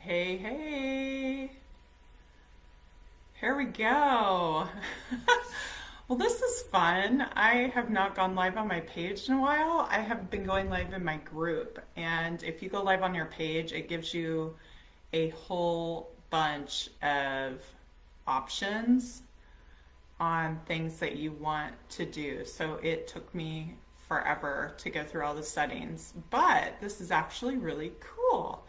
Hey, hey, here we go. Well, this is fun. I have not gone live on my page in a while. I have been going live in my group. And if you go live on your page, it gives you a whole bunch of options on things that you want to do. So it took me forever to go through all the settings, but this is actually really cool.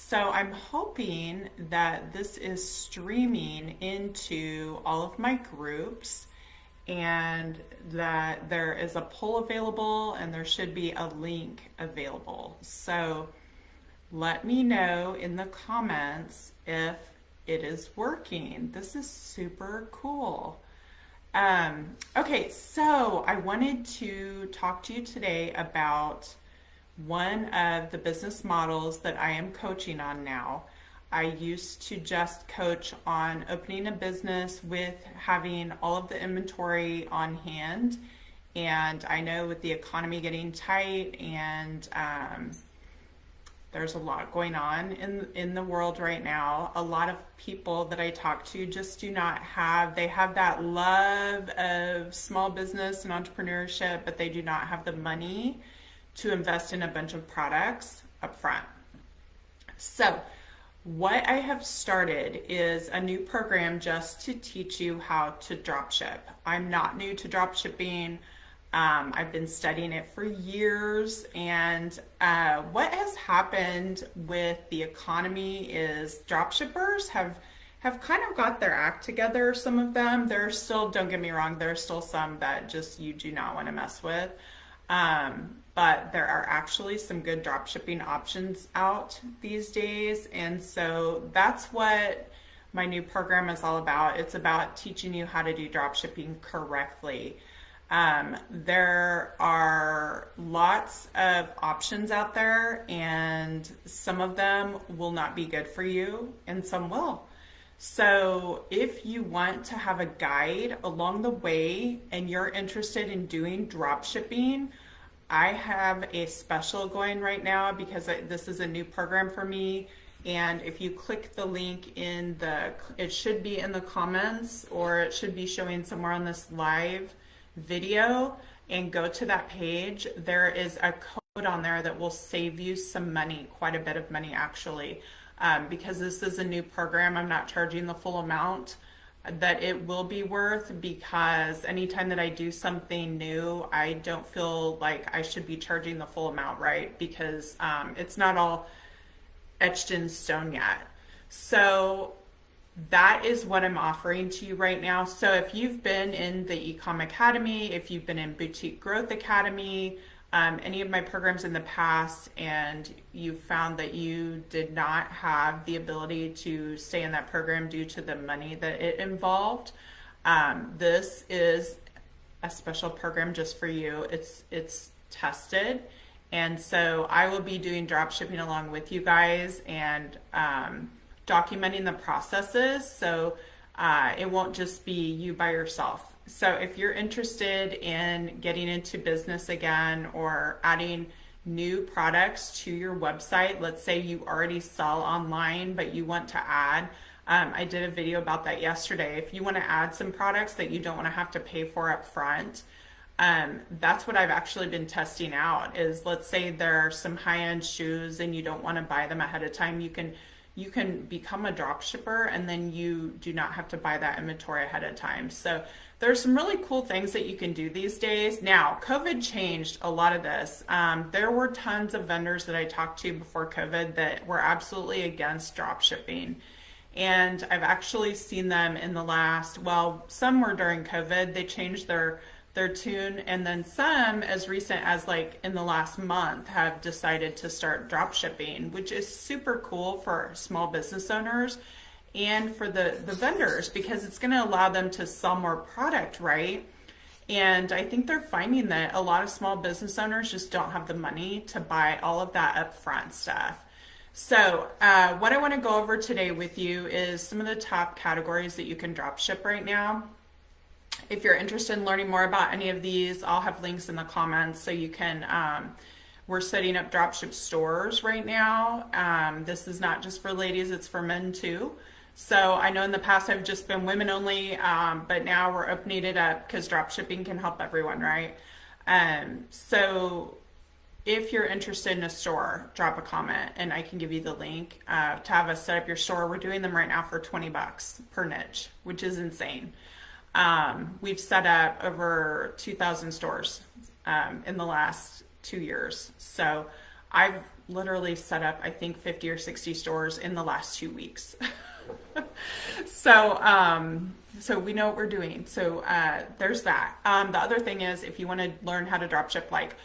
So I'm hoping that this is streaming into all of my groups and that there is a poll available and there should be a link available. So let me know in the comments if it is working. This is super cool. Okay, so I wanted to talk to you today about one of the business models that I am coaching on now. I used to just coach on opening a business with having all of the inventory on hand. And I know with the economy getting tight and there's a lot going on in the world right now. A lot of people that I talk to just do not have, they have that love of small business and entrepreneurship, but they do not have the money to invest in a bunch of products up front. So what I have started is a new program just to teach you how to drop ship. I'm not new to drop shipping. I've been studying it for years, and what has happened with the economy is dropshippers have kind of got their act together. Some of them, there's still, don't get me wrong, there's still some that just you do not want to mess with. But there are actually some good dropshipping options out these days, and so that's what my new program is all about. It's about teaching you how to do dropshipping correctly. There are lots of options out there, and some of them will not be good for you, and some will. So if you want to have a guide along the way and you're interested in doing drop shipping, I have a special going right now because this is a new program for me. And if you click the link in it should be in the comments, or it should be showing somewhere on this live video, and go to that page, there is a code on there that will save you some money, quite a bit of money actually. Because this is a new program, I'm not charging the full amount that it will be worth, because anytime that I do something new, I don't feel like I should be charging the full amount, right? Because it's not all etched in stone yet. So that is what I'm offering to you right now. So if you've been in the Ecom Academy, if you've been in Boutique Growth Academy, any of my programs in the past, and you found that you did not have the ability to stay in that program due to the money that it involved, this is a special program just for you. It's tested, and so I will be doing drop shipping along with you guys and documenting the processes, so it won't just be you by yourself. So if you're interested in getting into business again or adding new products to your website, let's say you already sell online but you want to add, I did a video about that yesterday. If you want to add some products that you don't want to have to pay for up front, that's what I've actually been testing out. Is, let's say there are some high-end shoes and you don't want to buy them ahead of time, you can become a drop shipper, and then you do not have to buy that inventory ahead of time. So there's some really cool things that you can do these days. Now, COVID changed a lot of this. There were tons of vendors that I talked to before COVID that were absolutely against drop shipping. And I've actually seen them in the last, well, some were during COVID, they changed their tune, and then some as recent as like in the last month have decided to start drop shipping, which is super cool for small business owners and for the vendors, because it's going to allow them to sell more product, right? And I think they're finding that a lot of small business owners just don't have the money to buy all of that upfront stuff. So what I want to go over today with you is some of the top categories that you can drop ship right now. If you're interested in learning more about any of these, I'll have links in the comments so you can We're setting up dropship stores right now. This is not just for ladies, it's for men too. So I know in the past I've just been women only, but now we're opening it up because dropshipping can help everyone, right? So if you're interested in a store, drop a comment and I can give you the link to have us set up your store. We're doing them right now for $20 per niche, which is insane. We've set up over 2,000 stores in the last 2 years. So I've literally set up, I think, 50 or 60 stores in the last 2 weeks. So we know what we're doing. So there's that. The other thing is, if you want to learn how to dropship, like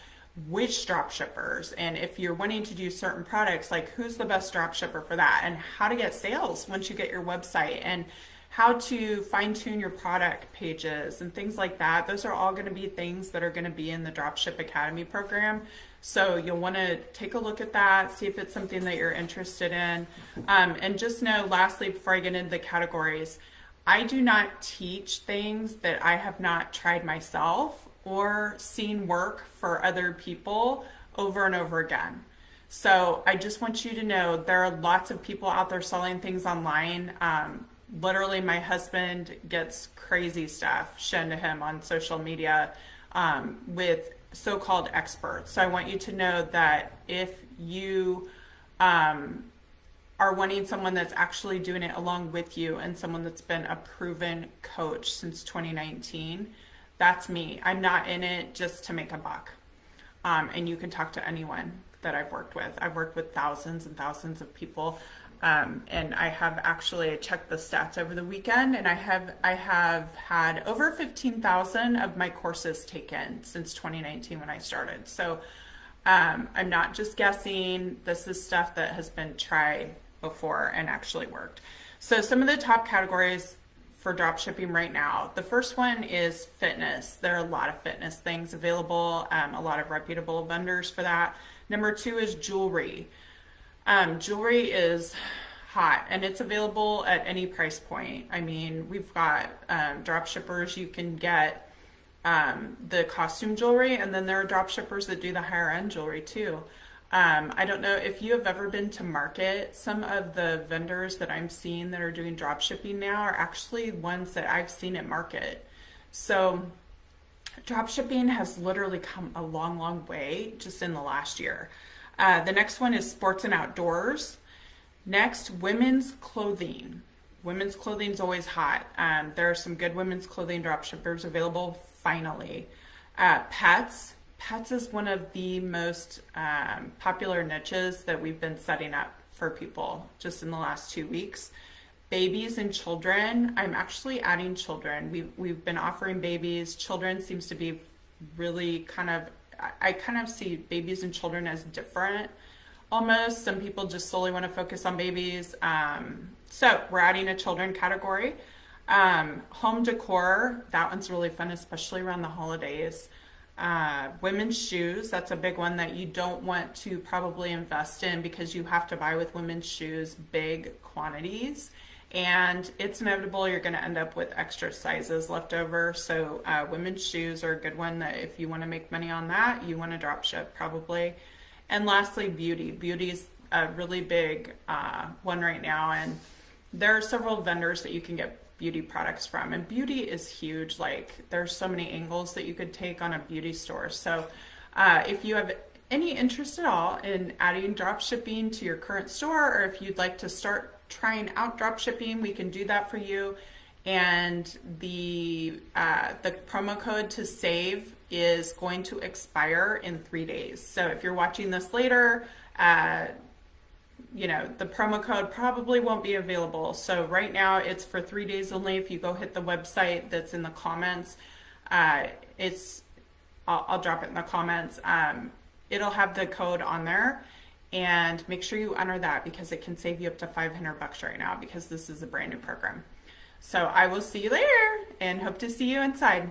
which drop shippers, and if you're wanting to do certain products, like who's the best drop shipper for that, and how to get sales once you get your website, and how to fine tune your product pages and things like that. Those are all going to be things that are going to be in the Dropship Academy program. So you'll want to take a look at that, see if it's something that you're interested in. And just know, lastly, before I get into the categories, I do not teach things that I have not tried myself or seen work for other people over and over again. So I just want you to know there are lots of people out there selling things online. Literally, my husband gets crazy stuff shown to him on social media with so-called experts. So I want you to know that if you are wanting someone that's actually doing it along with you and someone that's been a proven coach since 2019, that's me. I'm not in it just to make a buck. And you can talk to anyone that I've worked with. I've worked with thousands and thousands of people. And I have actually checked the stats over the weekend, and I have had over 15,000 of my courses taken since 2019 when I started. So I'm not just guessing. This is stuff that has been tried before and actually worked. So some of the top categories for drop shipping right now. The first one is fitness. There are a lot of fitness things available, a lot of reputable vendors for that. Number two is jewelry. Jewelry is hot and it's available at any price point. I mean, we've got drop shippers. You can get the costume jewelry, and then there are drop shippers that do the higher end jewelry too. I don't know if you have ever been to market. Some of the vendors that I'm seeing that are doing drop shipping now are actually ones that I've seen at market. So drop shipping has literally come a long, long way just in the last year. The next one is sports and outdoors. Next, women's clothing. Women's clothing is always hot. There are some good women's clothing drop shippers available finally. Pets. Pets is one of the most popular niches that we've been setting up for people just in the last 2 weeks. Babies and children. I'm actually adding children. We've been offering babies. Children seems to be really I kind of see babies and children as different almost. Some people just solely want to focus on babies. So we're adding a children category. Home decor, that one's really fun, especially around the holidays. Women's shoes, that's a big one that you don't want to probably invest in because you have to buy with women's shoes big quantities. And it's inevitable you're going to end up with extra sizes left over. So women's shoes are a good one that if you want to make money on that, you want to drop ship probably. And lastly, beauty. Beauty is a really big one right now. And there are several vendors that you can get beauty products from. And beauty is huge. Like there's so many angles that you could take on a beauty store. So if you have any interest at all in adding drop shipping to your current store, or if you'd like to start trying out drop shipping, we can do that for you. And the promo code to save is going to expire in 3 days. So if you're watching this later, the promo code probably won't be available. So right now it's for 3 days only. If you go hit the website that's in the comments, I'll drop it in the comments. It'll have the code on there. And make sure you enter that because it can save you up to $500 right now because this is a brand new program. So I will see you later and hope to see you inside.